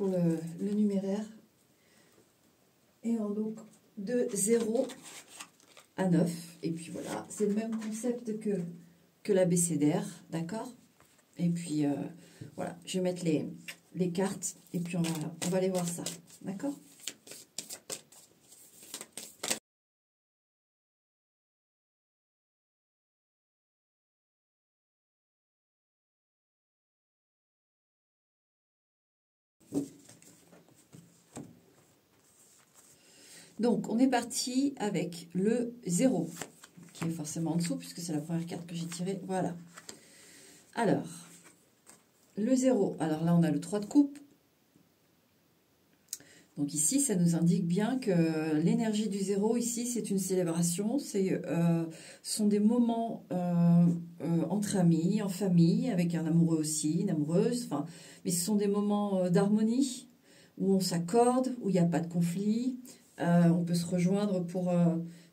pour le numéraire. Et en donc de 0 à 9. Et puis voilà, c'est le même concept que l'abécédaire, d'accord? Et puis voilà, je vais mettre les cartes et puis on va aller voir ça, d'accord? Donc, on est parti avec le 0, qui est forcément en dessous, puisque c'est la première carte que j'ai tirée. Voilà. Alors, le 0. Alors là, on a le 3 de coupe. Donc ici, ça nous indique bien que l'énergie du 0, ici, c'est une célébration. Ce sont des moments entre amis, en famille, avec un amoureux aussi, une amoureuse. Enfin, mais ce sont des moments d'harmonie, où on s'accorde, où il n'y a pas de conflit. On peut se rejoindre pour...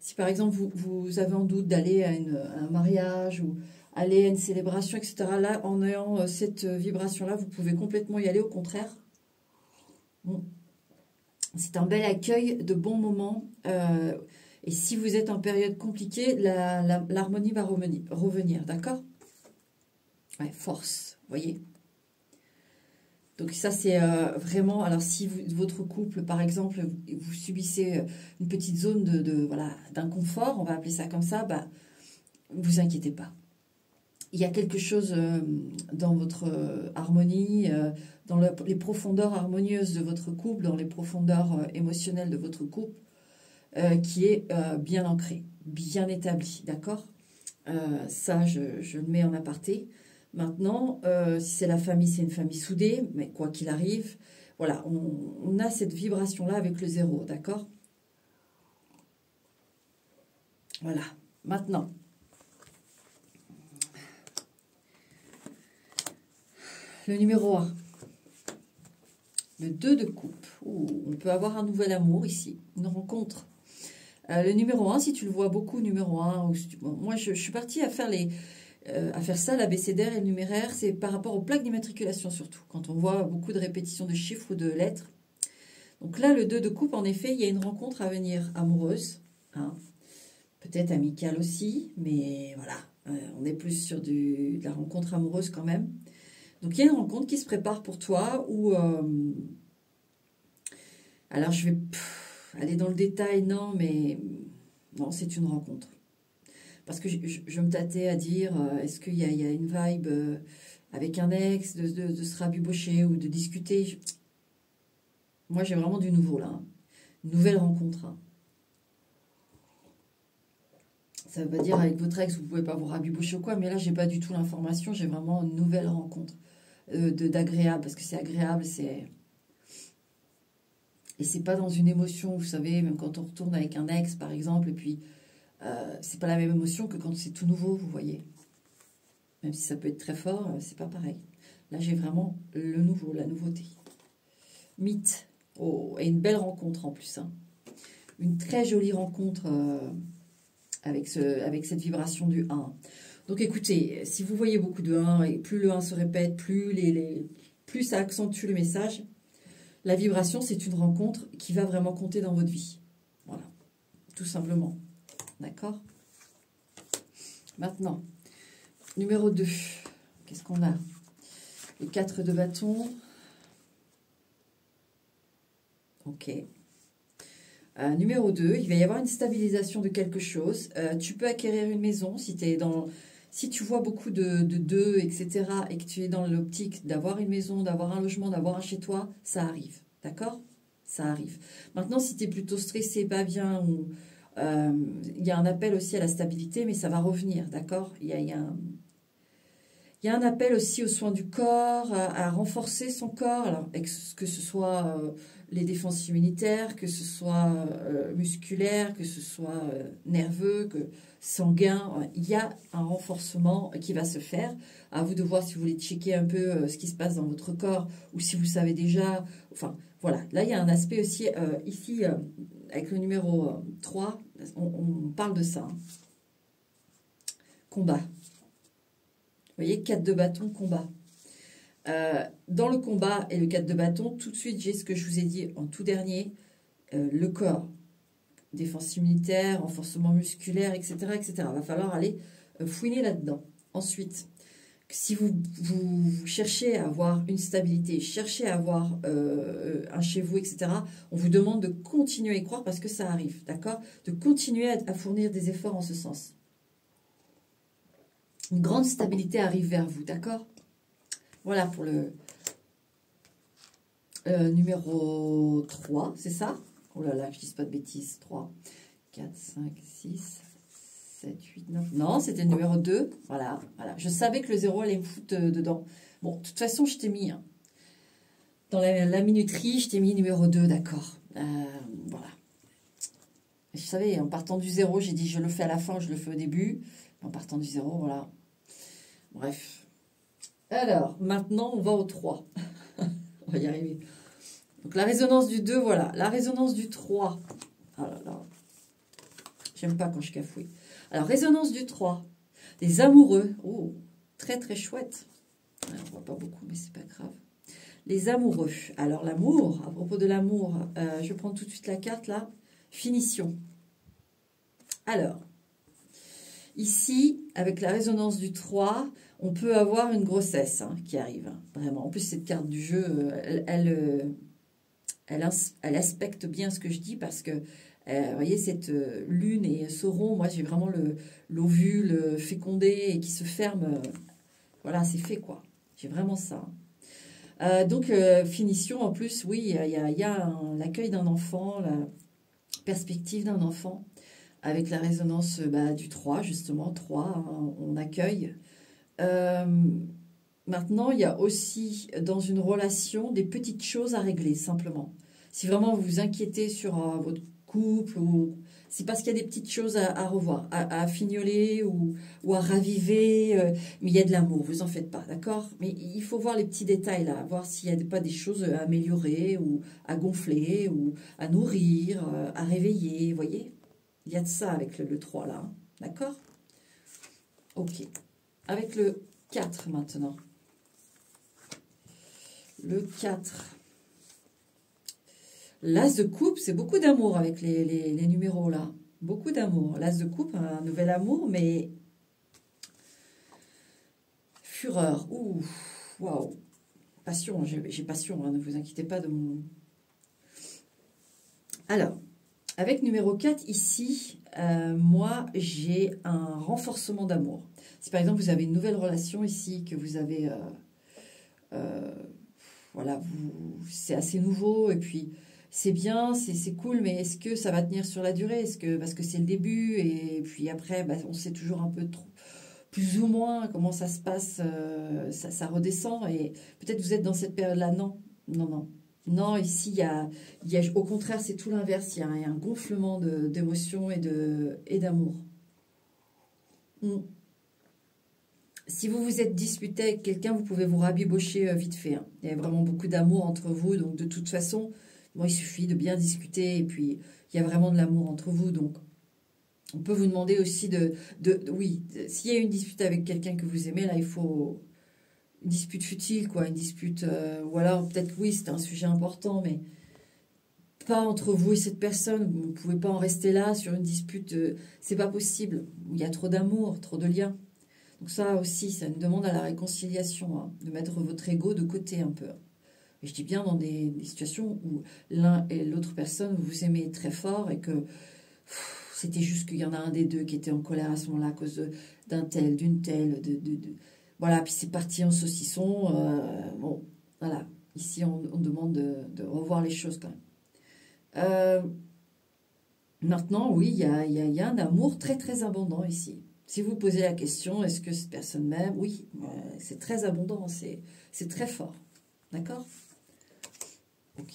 si par exemple, vous avez en doute d'aller à un mariage ou aller à une célébration, etc. Là, en ayant cette vibration-là, vous pouvez complètement y aller, au contraire. Bon. C'est un bel accueil de bons moments. Et si vous êtes en période compliquée, l'harmonie va revenir, d'accord? Ouais, force, vous voyez? Donc ça, c'est vraiment... Alors, si votre couple, par exemple, vous subissez une petite zone voilà, d'inconfort, on va appeler ça comme ça, bah, vous inquiétez pas. Il y a quelque chose dans votre harmonie, dans les profondeurs harmonieuses de votre couple, dans les profondeurs émotionnelles de votre couple, qui est bien ancré, bien établi, d'accord? Ça, je le mets en aparté. Maintenant, si c'est la famille, c'est une famille soudée, mais quoi qu'il arrive, voilà, on a cette vibration-là avec le 0, d'accord? Voilà. Maintenant, le numéro 1, le 2 de coupe. Ouh, on peut avoir un nouvel amour ici, une rencontre. Le numéro 1, si tu le vois beaucoup, numéro 1, moi je suis partie à faire ça, l'abécédaire et le numéraire, c'est par rapport aux plaques d'immatriculation surtout, quand on voit beaucoup de répétitions de chiffres ou de lettres. Donc là, le 2 de coupe, en effet, il y a une rencontre à venir amoureuse, hein, peut-être amicale aussi, mais voilà, on est plus sur de la rencontre amoureuse quand même. Donc il y a une rencontre qui se prépare pour toi, où... alors je vais aller dans le détail, non, mais non, c'est une rencontre. Parce que je me tâtais à dire, est-ce qu'il y a une vibe avec un ex, de se rabibocher ou de discuter. Moi, j'ai vraiment du nouveau, là. Hein. Une nouvelle rencontre. Hein. Ça veut pas dire avec votre ex, vous pouvez pas vous rabibocher ou quoi, mais là, j'ai pas du tout l'information. J'ai vraiment une nouvelle rencontre d'agréable, parce que c'est agréable, c'est... Et c'est pas dans une émotion, vous savez, même quand on retourne avec un ex, par exemple, et puis... c'est pas la même émotion que quand c'est tout nouveau, vous voyez. Même si ça peut être très fort, c'est pas pareil. Là, j'ai vraiment le nouveau, la nouveauté. Mythe. Oh, et une belle rencontre en plus. Hein. Une très jolie rencontre avec cette vibration du 1. Donc écoutez, si vous voyez beaucoup de 1, et plus le 1 se répète, plus ça accentue le message, la vibration, c'est une rencontre qui va vraiment compter dans votre vie. Voilà, tout simplement. D'accord? Maintenant, numéro 2. Qu'est-ce qu'on a? Les 4 de bâton. Ok. Numéro 2, il va y avoir une stabilisation de quelque chose. Tu peux acquérir une maison si tu vois beaucoup de 2, etc. et que tu es dans l'optique d'avoir une maison, d'avoir un logement, d'avoir un chez-toi, ça arrive. D'accord? Ça arrive. Maintenant, si tu es plutôt stressé, pas bien, ou il y a un appel aussi à la stabilité, mais ça va revenir. D'accord? Il y a un appel aussi aux soins du corps, à renforcer son corps, alors que ce soit les défenses immunitaires, que ce soit musculaire, que ce soit nerveux, que sanguin. Il y a un renforcement qui va se faire. À vous de voir si vous voulez checker un peu ce qui se passe dans votre corps ou si vous savez déjà. Enfin, voilà. Là, il y a un aspect aussi, ici, avec le numéro 3, on parle de ça. Hein. Combat. Vous voyez, 4 de bâton, combat. Dans le combat et le 4 de bâton, tout de suite, j'ai ce que je vous ai dit en tout dernier, le corps. Défense immunitaire, renforcement musculaire, etc. etc. Il va falloir aller fouiner là-dedans. Ensuite, si vous cherchez à avoir une stabilité, cherchez à avoir un chez vous, etc., on vous demande de continuer à y croire parce que ça arrive, d'accord? De continuer à fournir des efforts en ce sens. Une grande stabilité arrive vers vous, d'accord? Voilà pour le numéro 3, c'est ça? Oh là là, je ne dis pas de bêtises. 3, 4, 5, 6, 7, 8, 9. Non, c'était le numéro 2. Voilà, voilà. Je savais que le 0 allait me foutre dedans. Bon, de toute façon, je t'ai mis. Hein. Dans la minuterie, je t'ai mis numéro 2, d'accord. Voilà. Je savais, en partant du 0, j'ai dit je le fais à la fin, je le fais au début. En partant du 0, voilà. Bref. Alors, maintenant, on va au 3. On va y arriver. Donc, la résonance du 2, voilà. La résonance du 3. Oh là là. J'aime pas quand je cafouille. Alors, résonance du 3. Les amoureux. Oh, très très chouette. On ne voit pas beaucoup, mais c'est pas grave. Les amoureux. Alors, l'amour, à propos de l'amour, je prends tout de suite la carte là. Finition. Alors, ici, avec la résonance du 3, on peut avoir une grossesse qui arrive. Vraiment. En plus, cette carte du jeu, elle aspecte bien ce que je dis parce que, vous voyez, cette lune et ce rond, moi, j'ai vraiment l'ovule fécondé et qui se ferme. Voilà, c'est fait, quoi. J'ai vraiment ça. Donc, finition, en plus, oui, il y a l'accueil d'un enfant, la perspective d'un enfant, avec la résonance du 3, justement, 3, hein, on accueille. Maintenant, il y a aussi dans une relation des petites choses à régler, simplement. Si vraiment vous vous inquiétez sur votre couple, ou c'est parce qu'il y a des petites choses à revoir, à fignoler ou à raviver, mais il y a de l'amour, vous en faites pas, d'accord? Mais il faut voir les petits détails là, voir s'il n'y a pas des choses à améliorer ou à gonfler ou à nourrir, à réveiller, vous voyez? Il y a de ça avec le 3 là, hein, d'accord? Ok. Avec le 4 maintenant. Le 4. L'as de coupe, c'est beaucoup d'amour avec les numéros là. Beaucoup d'amour. L'as de coupe, un nouvel amour, mais fureur. Ouh, waouh. Passion, j'ai passion, hein, ne vous inquiétez pas de mon... Alors, avec numéro 4, ici, moi, j'ai un renforcement d'amour. Si par exemple, vous avez une nouvelle relation ici, que vous avez... voilà, c'est assez nouveau, et puis... C'est bien, c'est cool, mais est-ce que ça va tenir sur la durée? Parce que c'est le début, et puis après, on sait toujours un peu trop, plus ou moins comment ça se passe, ça redescend, et peut-être vous êtes dans cette période-là. Non, non, non. Non, ici, au contraire, c'est tout l'inverse. Il y a un gonflement d'émotions et d'amour. Si vous vous êtes disputé avec quelqu'un, vous pouvez vous rabibocher vite fait. Hein. Il y a vraiment beaucoup d'amour entre vous, donc de toute façon... Bon, il suffit de bien discuter et puis il y a vraiment de l'amour entre vous. Donc, on peut vous demander aussi oui, s'il y a une dispute avec quelqu'un que vous aimez, là, il faut une dispute futile, quoi. Une dispute, ou alors peut-être, oui, c'est un sujet important, mais pas entre vous et cette personne. Vous ne pouvez pas en rester là sur une dispute. C'est pas possible. Il y a trop d'amour, trop de liens. Donc ça aussi, ça nous demande à la réconciliation, hein, de mettre votre ego de côté un peu. Et je dis bien dans des situations où l'un et l'autre personne, vous aimez très fort et que c'était juste qu'il y en a un des deux qui était en colère à ce moment-là à cause d'un tel, d'une telle. Voilà, puis c'est parti en saucisson. Bon, voilà. Ici, on demande de revoir les choses quand même. Maintenant, oui, il y a un amour très, très abondant ici. Si vous posez la question, est-ce que cette personne m'aime? Oui, c'est très abondant, c'est très fort. D'accord? Ok.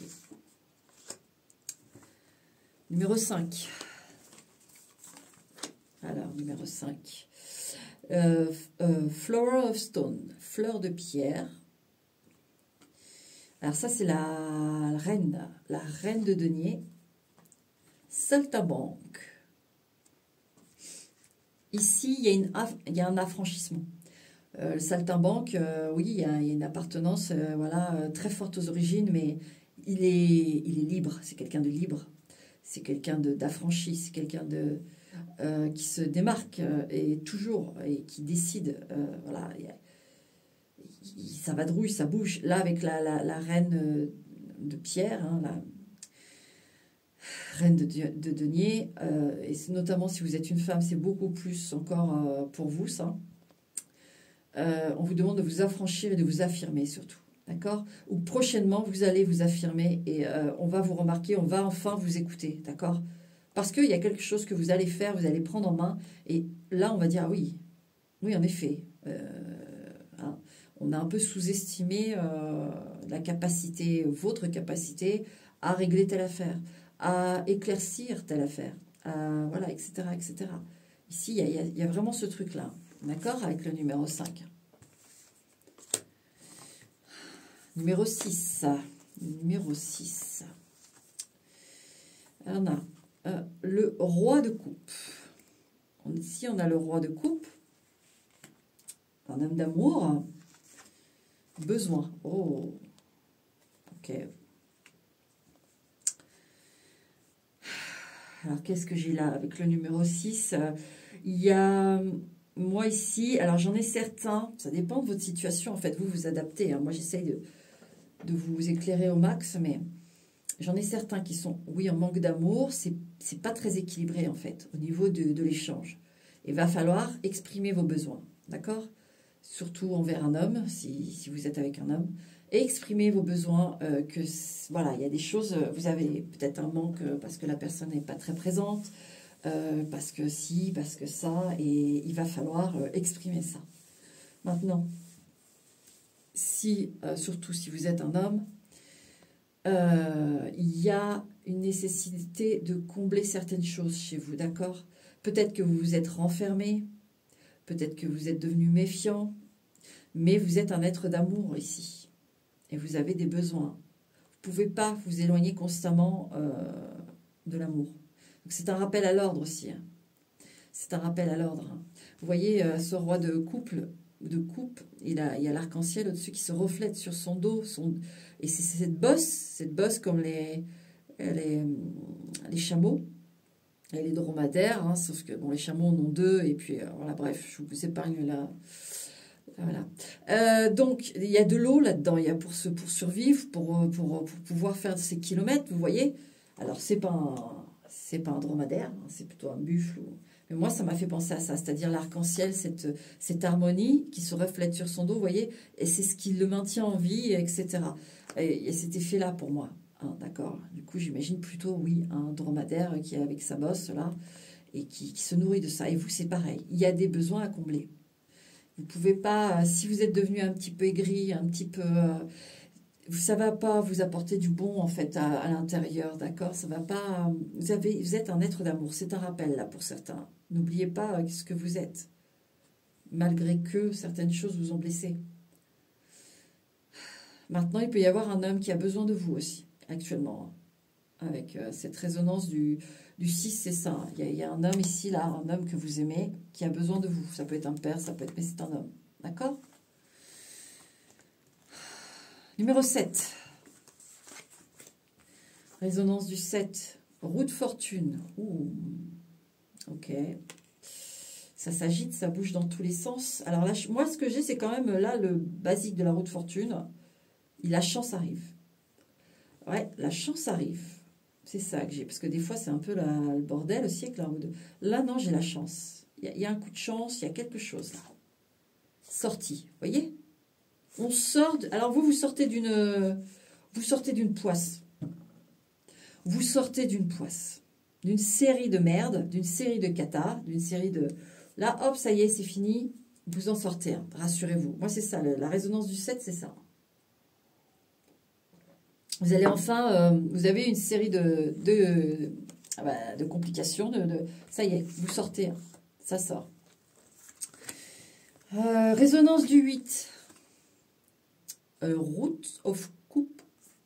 Numéro 5. Alors, numéro 5. Flower of Stone, fleur de pierre. Alors ça, c'est la reine de denier. Saltabanque. Ici, il y a un affranchissement. Le saltimbanque, oui, il y a une appartenance voilà, très forte aux origines, mais il est libre, c'est quelqu'un de libre, c'est quelqu'un d'affranchi, c'est quelqu'un qui se démarque et toujours, et qui décide, voilà, ça vadrouille, ça bouge. Là, avec la reine de pierre, hein, la reine de denier, et notamment si vous êtes une femme, c'est beaucoup plus encore pour vous, ça. On vous demande de vous affranchir et de vous affirmer surtout. D'accord? Ou prochainement, vous allez vous affirmer et on va vous remarquer, on va enfin vous écouter. D'accord? Parce qu'il y a quelque chose que vous allez faire, vous allez prendre en main. Et là, on va dire, ah oui, oui, en effet. Hein, on a un peu sous-estimé la capacité, votre capacité à régler telle affaire, à éclaircir telle affaire, voilà, etc., etc. Ici, il y a vraiment ce truc-là. D'accord? Avec le numéro 5. Numéro 6. Numéro 6. On a le roi de coupe. Ici, on a le roi de coupe. Un homme d'amour. Besoin. Oh. Ok. Alors, qu'est-ce que j'ai là avec le numéro 6? Il y a, moi ici, alors j'en ai certains, ça dépend de votre situation, en fait, vous vous adaptez. Hein. Moi, j'essaye de vous éclairer au max, mais j'en ai certains qui sont, oui, en manque d'amour, c'est pas très équilibré, en fait, au niveau de l'échange. Il va falloir exprimer vos besoins, d'accord? Surtout envers un homme, si vous êtes avec un homme. Et exprimer vos besoins, voilà, il y a des choses, vous avez peut-être un manque parce que la personne n'est pas très présente, parce que si, parce que ça, et il va falloir exprimer ça. Maintenant, surtout si vous êtes un homme, il y a une nécessité de combler certaines choses chez vous, d'accord? Peut-être que vous vous êtes renfermé, peut-être que vous êtes devenu méfiant, mais vous êtes un être d'amour ici. Et vous avez des besoins. Vous ne pouvez pas vous éloigner constamment de l'amour. C'est un rappel à l'ordre aussi. Hein. C'est un rappel à l'ordre. Hein. Vous voyez, ce roi de coupe, il y a l'arc-en-ciel au-dessus qui se reflète sur son dos. Et c'est cette bosse comme les chameaux et les dromadaires. Hein, sauf que bon, les chameaux en ont deux. Et puis, voilà, bref, je vous épargne là. Voilà. Donc, il y a de l'eau là-dedans. Il y a pour survivre, pour pouvoir faire ces kilomètres, vous voyez. Alors, c'est pas un dromadaire, hein, c'est plutôt un buffle. Mais moi, ça m'a fait penser à ça, c'est-à-dire l'arc-en-ciel, cette harmonie qui se reflète sur son dos, vous voyez, et c'est ce qui le maintient en vie, etc. Et il y a cet effet-là pour moi, hein, d'accord. Du coup, j'imagine plutôt, oui, un dromadaire qui est avec sa bosse, là, et qui se nourrit de ça. Et vous, c'est pareil, il y a des besoins à combler. Vous ne pouvez pas, si vous êtes devenu un petit peu aigri, un petit peu... ça ne va pas vous apporter du bon, en fait, à l'intérieur, d'accord? Ça va pas... Vous êtes un être d'amour, c'est un rappel, là, pour certains. N'oubliez pas ce que vous êtes, malgré que certaines choses vous ont blessé. Maintenant, il peut y avoir un homme qui a besoin de vous aussi, actuellement, hein, avec cette résonance du 6, c'est ça. Il y a un homme ici, là, un homme que vous aimez, qui a besoin de vous. Ça peut être un père, ça peut être... Mais c'est un homme. D'accord? Numéro 7. Résonance du 7. Roue de fortune. Ouh. Ok. Ça s'agite, ça bouge dans tous les sens. Alors là, moi, ce que j'ai, c'est quand même là le basique de la roue de fortune. La chance arrive. Ouais, la chance arrive. C'est ça que j'ai. Parce que des fois, c'est un peu le bordel aussi avec la roue de... Là, non, j'ai la chance. Il y a un coup de chance, il y a quelque chose là. Sorti, vous voyez? On sort... Alors vous sortez d'une... Vous sortez d'une poisse. Vous sortez d'une poisse. D'une série de merde, d'une série de cata, d'une série de... Là, hop, ça y est, c'est fini. Vous en sortez, hein, rassurez-vous. Moi, c'est ça, la résonance du 7, c'est ça. Vous allez enfin... vous avez une série de complications. Ça y est, vous sortez. Hein, ça sort. Résonance du 8. Root of coupe.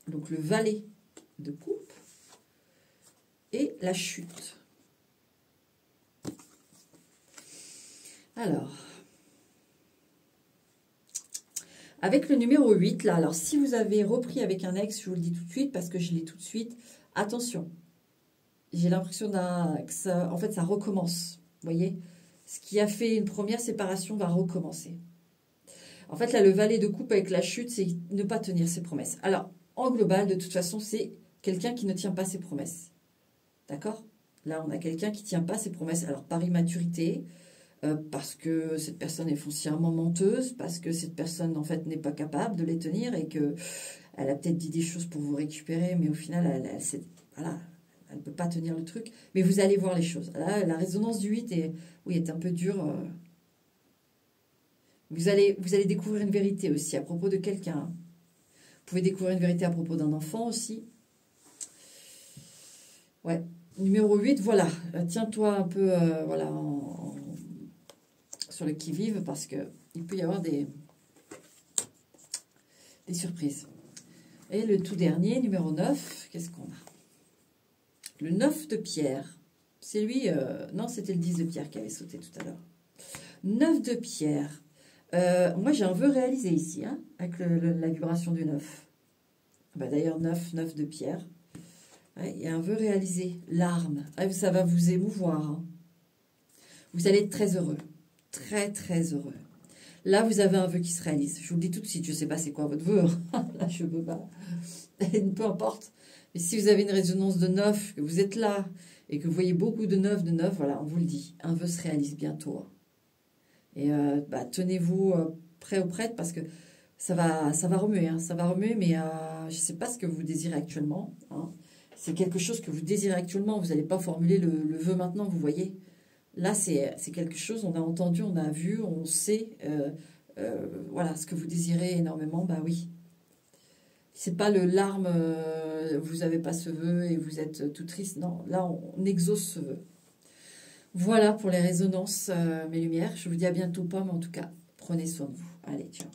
Donc, le valet de coupe. Et la chute. Alors, Avec le numéro 8, là, alors si vous avez repris avec un ex, je vous le dis tout de suite, parce que je l'ai tout de suite, attention. J'ai l'impression que ça, en fait, ça recommence. Vous voyez? Ce qui a fait une première séparation va recommencer. En fait, là, le valet de coupe avec la chute, c'est ne pas tenir ses promesses. Alors, en global, de toute façon, c'est quelqu'un qui ne tient pas ses promesses. D'accord? Là, on a quelqu'un qui ne tient pas ses promesses. Alors, par immaturité, parce que cette personne est foncièrement menteuse, parce que cette personne, en fait, n'est pas capable de les tenir et qu'elle a peut-être dit des choses pour vous récupérer, mais au final, voilà, elle ne peut pas tenir le truc. Mais vous allez voir les choses. Là, la résonance du 8 est un peu dure. Vous allez découvrir une vérité aussi à propos de quelqu'un. Vous pouvez découvrir une vérité à propos d'un enfant aussi. Ouais. Numéro 8, voilà. Tiens-toi un peu voilà, sur le qui-vive parce qu'il peut y avoir des surprises. Et le tout dernier, numéro 9, qu'est-ce qu'on a? Le 9 de pierre. C'est lui, non, c'était le 10 de pierre qui avait sauté tout à l'heure. 9 de pierre. Moi, j'ai un vœu réalisé ici, hein, avec la vibration du 9. Bah, d'ailleurs, 9 de pierre. Ouais, il y a un vœu réalisé. L'arme. Ça va vous émouvoir. Hein. Vous allez être très heureux. Très, très heureux. Là, vous avez un vœu qui se réalise. Je vous le dis tout de suite. Je ne sais pas c'est quoi votre vœu. Là, je ne peux pas. Peu importe. Mais si vous avez une résonance de 9, que vous êtes là, et que vous voyez beaucoup de 9, voilà, on vous le dit. Un vœu se réalise bientôt. Et tenez-vous prêt ou prête parce que ça va remuer. Hein, ça va remuer, mais je ne sais pas ce que vous désirez actuellement. Hein. C'est quelque chose que vous désirez actuellement. Vous n'allez pas formuler le vœu maintenant, vous voyez. Là, c'est quelque chose, on a entendu, on a vu, on sait. Voilà, ce que vous désirez énormément, bah oui. C'est pas le larme, vous n'avez pas ce vœu et vous êtes tout triste. Non, là, on exauce ce vœu. Voilà pour les résonances, mes lumières. Je vous dis à bientôt, pas, mais en tout cas, prenez soin de vous. Allez, ciao.